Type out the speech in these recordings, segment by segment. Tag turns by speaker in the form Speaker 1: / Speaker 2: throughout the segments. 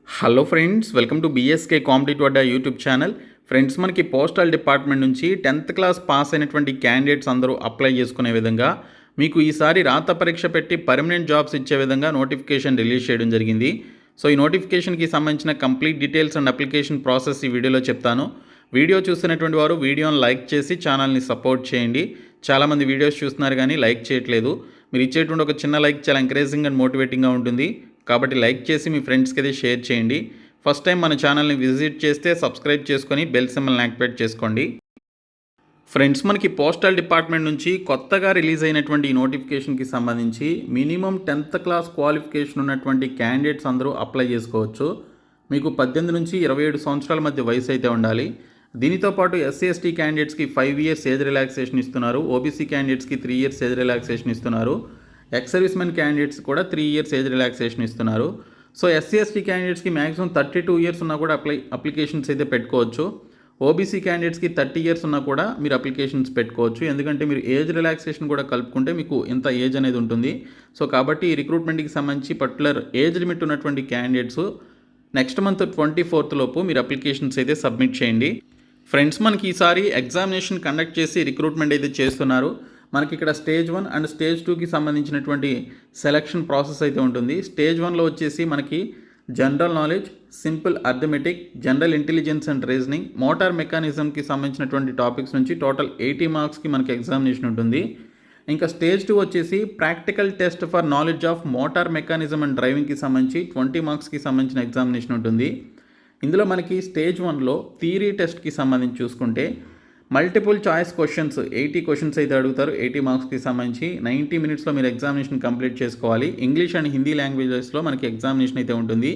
Speaker 1: Hello friends, welcome to BSK competitive Adda YouTube channel. Friends, మనకి postal department నుంచి 10th class pass అయినటువంటి candidates అందరూ apply చేసుకునే విధంగా మీకు ఈసారి రాత పరీక్ష పెట్టి పర్మనెంట్ జాబ్స్ ఇచ్చే విధంగా నోటిఫికేషన్ రిలీజ్ చేయడం జరిగింది. సో ఈ నోటిఫికేషన్కి సంబంధించిన complete details and application process ఈ వీడియోలో చెప్తాను. వీడియో చూస్తున్నటువంటి వారు వీడియోని లైక్ చేసి ఛానల్ని సపోర్ట్ చేయండి. చాలామంది వీడియోస్ చూస్తున్నారు కానీ లైక్ చేయట్లేదు. మీరు ఇచ్చేటువంటి ఒక చిన్న లైక్ చాలా ఎంకరేజింగ్ అండ్ మోటివేటింగ్గా ఉంటుంది. కాబట్టి లైక్ చేసి మీ ఫ్రెండ్స్కి అయితే షేర్ చేయండి. ఫస్ట్ టైం మన ఛానల్ని విజిట్ చేస్తే సబ్స్క్రైబ్ చేసుకొని బెల్ సింబల్ని యాక్టివేట్ చేసుకోండి. ఫ్రెండ్స్, మనకి పోస్టల్ డిపార్ట్మెంట్ నుంచి కొత్తగా రిలీజ్ అయినటువంటి ఈ నోటిఫికేషన్కి సంబంధించి మినిమం 10th క్లాస్ క్వాలిఫికేషన్ ఉన్నటువంటి క్యాండిడేట్స్ అందరూ అప్లై చేసుకోవచ్చు. మీకు 18 నుంచి 27 సంవత్సరాల మధ్య వయసు అయితే ఉండాలి. దీనితో పాటు ఎస్సీ ఎస్టీ క్యాండిడేట్స్కి 5 years ఏజ్ రిలాక్సేషన్ ఇస్తున్నారు. ఓబీసీ క్యాండిడేట్స్కి 3 years ఏజ్ రిలాక్సేషన్ ఇస్తున్నారు. ఎక్స్ సర్వీస్మెన్ క్యాండిడేట్స్ కూడా 3 years ఏజ్ రిలాక్సేషన్ ఇస్తున్నారు. సో ఎస్సీ ఎస్టీ క్యాండిడేట్స్కి మ్యాక్సిమం 32 years ఉన్నా కూడా అప్లికేషన్స్ అయితే పెట్టుకోవచ్చు. ఓబీసీ క్యాండిడేట్స్కి 30 years ఉన్నా కూడా మీరు అప్లికేషన్స్ పెట్టుకోవచ్చు. ఎందుకంటే మీరు ఏజ్ రిలాక్సేషన్ కూడా కలుపుకుంటే మీకు ఇంత ఏజ్ అనేది ఉంటుంది. సో కాబట్టి ఈ రిక్రూట్మెంట్కి సంబంధించి పర్టికులర్ ఏజ్ లిమిట్ ఉన్నటువంటి క్యాండిడేట్స్ నెక్స్ట్ మంత్ 24th లోపు మీరు అప్లికేషన్స్ అయితే సబ్మిట్ చేయండి. ఫ్రెండ్స్, మనకి ఈసారి ఎగ్జామినేషన్ కండక్ట్ చేసి రిక్రూట్మెంట్ అయితే చేస్తున్నారు. మనకి ఇక్కడ స్టేజ్ 1 అండ్ స్టేజ్ 2కి సంబంధించినటువంటి సెలక్షన్ ప్రాసెస్ అయితే ఉంటుంది. స్టేజ్ 1లో వచ్చేసి మనకి general knowledge, simple arithmetic, general intelligence and reasoning, motor మెకానిజంకి సంబంధించినటువంటి టాపిక్స్ నుంచి టోటల్ 80 మార్క్స్కి మనకి ఎగ్జామినేషన్ ఉంటుంది. ఇంకా స్టేజ్ 2 వచ్చేసి practical test for knowledge of motor mechanism and డ్రైవింగ్కి సంబంధించి 20 మార్క్స్కి సంబంధించిన ఎగ్జామినేషన్ ఉంటుంది. ఇందులో మనకి స్టేజ్ 1లో థియరీ టెస్ట్కి సంబంధించి చూసుకుంటే మల్టిపుల్ చాయిస్ క్వశ్చన్స్ 80 క్వశ్చన్స్ అయితే అడుగుతారు. 80 మార్క్స్కి సంబంధించి 90 minutesలో మీరు ఎగ్జామినేషన్ కంప్లీట్ చేసుకోవాలి. ఇంగ్లీష్ అండ్ హిందీ లాంగ్వేజెస్లో మనకి ఎగ్జామినేషన్ అయితే ఉంటుంది.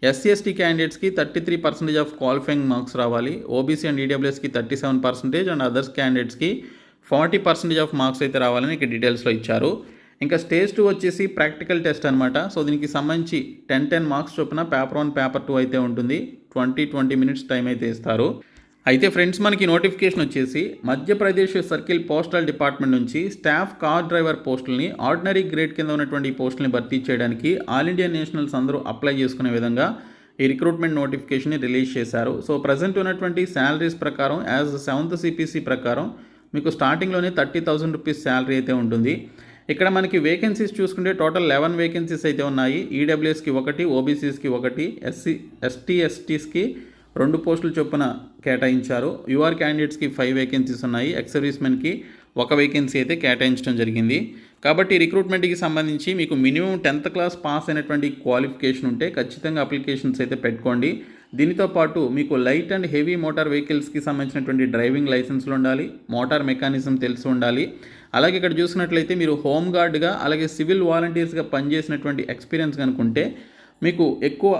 Speaker 1: ఎస్సీ ఎస్టీ క్యాండిడేట్స్కి 33% ఆఫ్ క్వాలిఫైయింగ్ మార్క్స్ రావాలి. ఓబీసీ అండ్ ఈడబ్ల్యూఎస్కి 37% అండ్ అదర్స్ క్యాండిడేట్స్కి 40% ఆఫ్ మార్క్స్ అయితే రావాలని ఇక్కడ డీటెయిల్స్లో ఇచ్చారు. ఇంకా స్టేజ్ 2 వచ్చేసి ప్రాక్టికల్ టెస్ట్ అనమాట. సో దీనికి సంబంధించి 10 మార్క్స్ చొప్పున పేపర్ 1 పేపర్ 2 అయితే ఉంటుంది. 20 minutes టైం అయితే ఇస్తారు. అయితే ఫ్రెండ్స్, మనకి నోటిఫికేషన్ వచ్చేసి మధ్యప్రదేశ్ సర్కిల్ పోస్టల్ డిపార్ట్మెంట్ నుంచి స్టాఫ్ కార్ డ్రైవర్ పోస్టుల్ని ఆర్డినరీ గ్రేడ్ కింద ఉన్నటువంటి పోస్టుల్ని భర్తీ చేయడానికి ఆల్ ఇండియా నేషనల్స్ అందరూ అప్లై చేసుకునే విధంగా ఈ రిక్రూట్మెంట్ నోటిఫికేషన్ని రిలీజ్ చేశారు. సో ప్రజెంట్ ఉన్నటువంటి శాలరీస్ ప్రకారం యాజ్ 7th CPC ప్రకారం మీకు స్టార్టింగ్లోనే 30,000 rupees శాలరీ అయితే ఉంటుంది. ఇక్కడ మనకి వేకెన్సీస్ చూసుకుంటే టోటల్ 11 వేకెన్సీస్ అయితే ఉన్నాయి. ఈడబ్ల్యూఎస్కి 1, ఓబీసీస్కి 1, ఎస్టీస్కి 2 పోస్టులు చొప్పున కేటాయించారు. యూఆర్ క్యాండిడేట్స్కి 5 వేకెన్సీస్ ఉన్నాయి. ఎక్స్ సర్వీస్మెన్కి 1 వేకెన్సీ అయితే కేటాయించడం జరిగింది. కాబట్టి రిక్రూట్మెంట్కి సంబంధించి మీకు మినిమం 10th క్లాస్ పాస్ అయినటువంటి క్వాలిఫికేషన్ ఉంటే ఖచ్చితంగా అప్లికేషన్స్ అయితే పెట్టుకోండి. దీనితో పాటు మీకు లైట్ అండ్ హెవీ మోటార్ వెహికల్స్కి సంబంధించినటువంటి డ్రైవింగ్ లైసెన్స్లు ఉండాలి. మోటార్ మెకానిజం తెలిసి ఉండాలి. అలాగే ఇక్కడ చూసినట్లయితే మీరు హోమ్ గార్డ్గా అలాగే సివిల్ వాలంటీర్స్గా పనిచేసినటువంటి ఎక్స్పీరియన్స్ కనుకుంటే మీకు ఎక్కువ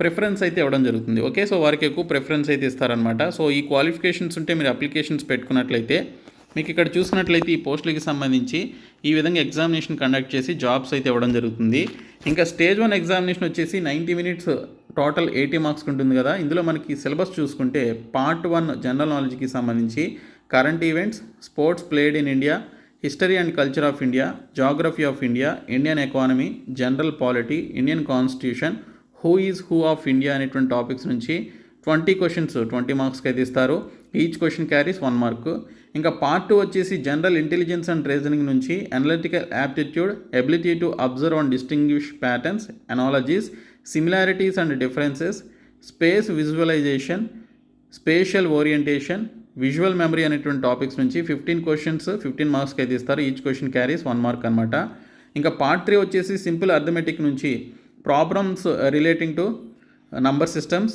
Speaker 1: ప్రిఫరెన్స్ అయితే ఇవ్వడం జరుగుతుంది. ఓకే, సో వారికి ఎక్కువ ప్రిఫరెన్స్ అయితే ఇస్తారనమాట. సో ఈ క్వాలిఫికేషన్స్ ఉంటే మీరు అప్లికేషన్స్ పెట్టుకున్నట్లయితే మీకు ఇక్కడ చూసినట్లయితే ఈ పోస్టులకి సంబంధించి ఈ విధంగా ఎగ్జామినేషన్ కండక్ట్ చేసి జాబ్స్ అయితే ఇవ్వడం జరుగుతుంది. ఇంకా స్టేజ్ 1 ఎగ్జామినేషన్ వచ్చేసి 90 minutes టోటల్ 80 మార్క్స్ ఉంటుంది కదా. ఇందులో మనకి సిలబస్ చూసుకుంటే పార్ట్ 1 జనరల్ నాలెడ్జ్కి సంబంధించి current events, sports played in India, history and culture of India, geography of India, Indian economy, general polity, Indian constitution, who is who of India అనేటువంటి topics నుంచి 20 questions 20 మార్క్స్కి అయితే ఇస్తారు. Each question carries 1 mark. ఇంకా part 2 వచ్చేసి general intelligence and reasoning నుంచి analytical aptitude, ability to observe and distinguish patterns, analogies, similarities and differences, space visualisation, spatial orientation, visual memory అనేటువంటి topics నుంచి 15 questions 15 మార్క్స్కి అయితే ఇస్తారు. ఈచ్ క్వశ్చన్ క్యారీస్ 1 mark అనమాట. ఇంకా పార్ట్ 3 వచ్చేసి సింపుల్ అర్థమెటిక్ నుంచి problems relating to number systems,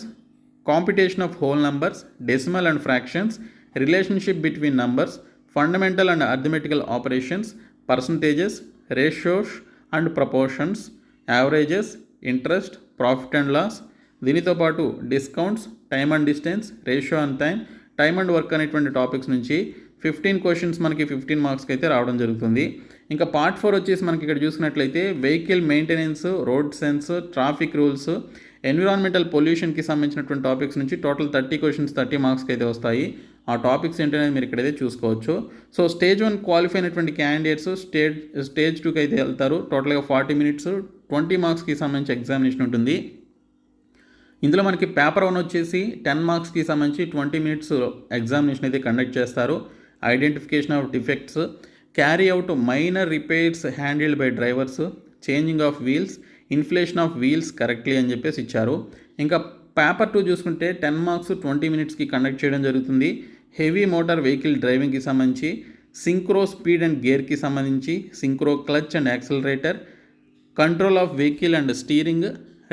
Speaker 1: computation of whole numbers, decimal and fractions, relationship between numbers, fundamental and arithmetical operations, percentages, ratios and proportions, averages, interest, profit and loss, దీనితో పాటు discounts, time and distance, ratio and time and work అనేటువంటి topics నుంచి 15 questions మనకి 15 మార్క్స్కి అయితే రావడం జరుగుతుంది. ఇంకా పార్ట్ 4 వచ్చేసి మనకి ఇక్కడ చూసినట్లయితే vehicle maintenance, road sense, traffic rules, environmental పొల్యూషన్కి సంబంధించినటువంటి టాపిక్స్ నుంచి టోటల్ 30 questions 30 మార్క్స్కి అయితే వస్తాయి. ఆ టాపిక్స్ ఏంటనేది మీరు ఇక్కడైతే చూసుకోవచ్చు. సో స్టేజ్ 1 క్వాలిఫై అయినటువంటి క్యాండిడేట్స్ స్టేజ్ 2కి అయితే వెళ్తారు. టోటల్గా 40 minutes 20 మార్క్స్కి సంబంధించి ఎగ్జామినేషన్ ఉంటుంది. ఇందులో మనకి పేపర్ 1 వచ్చేసి 10 మార్క్స్కి సంబంధించి 20 మినిట్స్ ఎగ్జామినేషన్ అయితే కండక్ట్ చేస్తారు. Identification of defects, carry out minor repairs handled by drivers, changing of wheels, inflation of wheels correctly అని చెప్పేసి ఇచ్చారు. ఇంకా పేపర్ 2 చూసుకుంటే 10 మార్క్స్ 20 మినిట్స్కి కండక్ట్ చేయడం జరుగుతుంది. హెవీ మోటార్ వెహికల్ డ్రైవింగ్కి సంబంధించి, సింక్రో స్పీడ్ అండ్ గేర్కి సంబంధించి, synchro clutch and accelerator, control of vehicle and steering,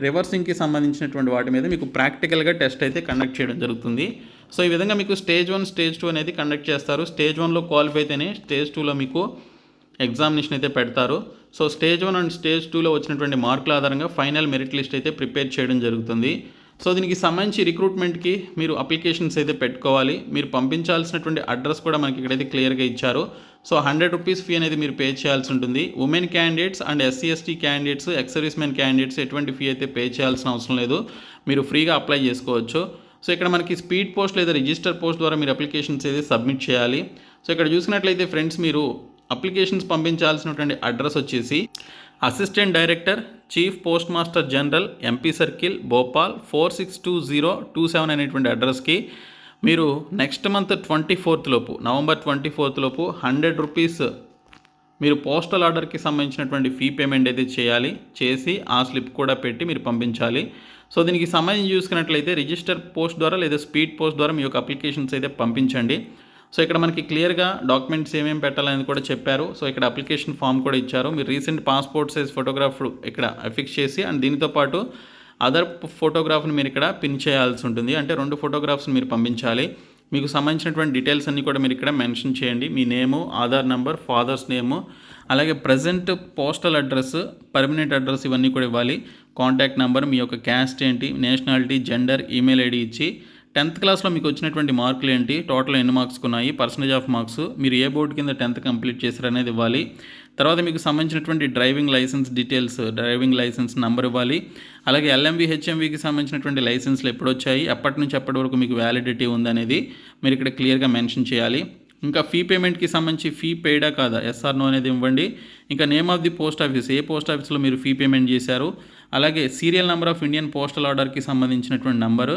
Speaker 1: రివర్సింగ్కి సంబంధించినటువంటి వాటి మీద మీకు ప్రాక్టికల్గా టెస్ట్ అయితే కండక్ట్ చేయడం జరుగుతుంది. సో ఈ విధంగా మీకు స్టేజ్ 1 స్టేజ్ 2 అనేది కండక్ట్ చేస్తారు. స్టేజ్ 1లో క్వాలిఫై అయితేనే స్టేజ్ 2లో మీకు ఎగ్జామినేషన్ అయితే పెడతారు. సో స్టేజ్ 1 అండ్ స్టేజ్ 2లో వచ్చినటువంటి మార్కుల ఆధారంగా ఫైనల్ మెరిట్ లిస్ట్ అయితే ప్రిపేర్ చేయడం జరుగుతుంది. సో దీనికి సంబంధించి రిక్రూట్మెంట్కి మీరు అప్లికేషన్స్ అయితే పెట్టుకోవాలి. మీరు పంపించాల్సినటువంటి అడ్రస్ కూడా మనకి ఇక్కడైతే క్లియర్గా ఇచ్చారు. సో 100 రూపీస్ ఫీ అనేది మీరు పే చేయాల్సి ఉంటుంది. Women candidates and SC/ST candidates, ex service men candidates ఎటువంటి ఫీ అయితే పే చేయాల్సిన అవసరం లేదు. మీరు ఫ్రీగా అప్లై చేసుకోవచ్చు. సో ఇక్కడ మనకి స్పీడ్ పోస్ట్ లేదా రిజిస్టర్ పోస్ట్ ద్వారా మీరు అప్లికేషన్స్ అయితే సబ్మిట్ చేయాలి. సో ఇక్కడ చూసినట్లయితే ఫ్రెండ్స్, మీరు అప్లికేషన్స్ పంపించాల్సినటువంటి అడ్రస్ వచ్చేసి assistant director, chief post master general, MP circle, Bhopal 462027 అనేటువంటి అడ్రస్కి మీరు నెక్స్ట్ మంత్ 24th లోపు, నవంబర్ 24th లోపు 100 రూపీస్ మీరు పోస్టల్ ఆర్డర్కి సంబంధించినటువంటి ఫీ పేమెంట్ అయితే చేసి ఆ స్లిప్ కూడా పెట్టి మీరు పంపించాలి. సో దీనికి సంబంధించి చూసుకున్నట్లయితే రిజిస్టర్ పోస్ట్ ద్వారా లేదా స్పీడ్ పోస్ట్ ద్వారా మీ యొక్క అప్లికేషన్స్ అయితే పంపించండి. సో ఇక్కడ మనకి క్లియర్గా డాక్యుమెంట్స్ ఏమేమి పెట్టాలని కూడా చెప్పారు. సో ఇక్కడ అప్లికేషన్ ఫామ్ కూడా ఇచ్చారు. మీరు రీసెంట్ పాస్పోర్ట్ సైజ్ ఫోటోగ్రాఫ్ ఇక్కడ అఫిక్స్ చేసి అండ్ దీనితో పాటు అదర్ ఫోటోగ్రాఫ్ని మీరు ఇక్కడ పిన్ చేయాల్సి ఉంటుంది. అంటే 2 ఫోటోగ్రాఫ్స్ని మీరు పంపించాలి. మీకు సంబంధించినటువంటి డీటెయిల్స్ అన్నీ కూడా మీరు ఇక్కడ మెన్షన్ చేయండి. మీ నేము, ఆధార్ నెంబర్, ఫాదర్స్ నేము, అలాగే present postal address, permanent address ఇవన్నీ కూడా ఇవ్వాలి. కాంటాక్ట్ నెంబర్, మీ యొక్క క్యాస్ట్ ఏంటి, నేషనాలిటీ, జెండర్, ఈమెయిల్ ఐడి ఇచ్చి 10th క్లాస్లో మీకు వచ్చినటువంటి మార్కులు ఏంటి, టోటల్ ఎన్ని మార్క్స్ ఉన్నాయి, పర్సంటేజ్ ఆఫ్ మార్క్స్, మీరు ఏ బోర్డు కింద 10th కంప్లీట్ చేశారు అనేది ఇవ్వాలి. తర్వాత మీకు సంబంధించినటువంటి driving licence details, driving licence number ఇవ్వాలి. అలాగే LMV, HMVకి సంబంధించినటువంటి లైసెన్స్లు ఎప్పుడు వచ్చాయి, ఎప్పటి నుంచి ఎప్పటి వరకు మీకు వ్యాలిడిటీ ఉందనేది మీరు ఇక్కడ క్లియర్గా మెన్షన్ చేయాలి. ఇంకా ఫీ పేమెంట్కి సంబంధించి ఫీ పెయిడా కాదా, SR నో అనేది ఇవ్వండి. ఇంకా name of the post office, A post ఆఫీస్లో మీరు ఫీ పేమెంట్ చేశారు, అలాగే serial number of Indian postal ఆర్డర్కి సంబంధించినటువంటి నెంబరు,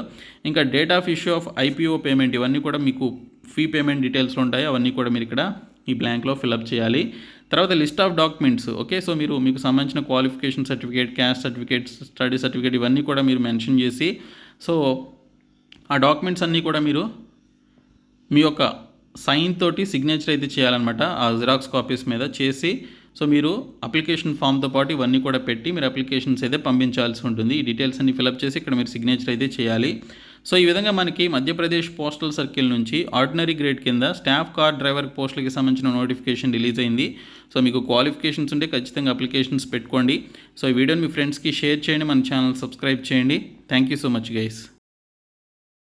Speaker 1: ఇంకా date of issue of IPO payment, ఇవన్నీ కూడా మీకు ఫీ పేమెంట్ డీటెయిల్స్లో ఉంటాయి. అవన్నీ కూడా మీరు ఇక్కడ ఈ బ్లాంక్లో ఫిల్అప్ చేయాలి. తర్వాత list of documents, okay. So మీకు సంబంధించిన qualification certificate, caste certificate, study certificate ఇవన్నీ కూడా మీరు మెన్షన్ చేసి, సో ఆ డాక్యుమెంట్స్ అన్నీ కూడా మీరు మీ యొక్క సైన్ తోటి సిగ్నేచర్ అయితే చేయాలన్నమాట. ఆ జిరాక్స్ కాపీస్ మీద చేసి, సో మీరు అప్లికేషన్ ఫామ్తో పాటు ఇవన్నీ కూడా పెట్టి మీరు అప్లికేషన్స్ అయితే పంపించాల్సి ఉంటుంది. ఈ డీటెయిల్స్ అన్ని ఫిల్అప్ చేసి ఇక్కడ మీరు సిగ్నేచర్ అయితే చేయాలి. సో ఈ విధంగా మనకి మధ్యప్రదేశ్ పోస్టల్ సర్కిల్ నుంచి ఆర్డినరీ గ్రేడ్ కింద స్టాఫ్ కార్ డ్రైవర్ పోస్టులకి సంబంధించిన నోటిఫికేషన్ రిలీజ్ అయింది. సో మీకు క్వాలిఫికేషన్స్ ఉంటే ఖచ్చితంగా అప్లికేషన్స్ పెట్టుకోండి. సో ఈ వీడియోని మీ ఫ్రెండ్స్కి షేర్ చేయండి, మన ఛానల్ సబ్స్క్రైబ్ చేయండి. Thank you so much guys.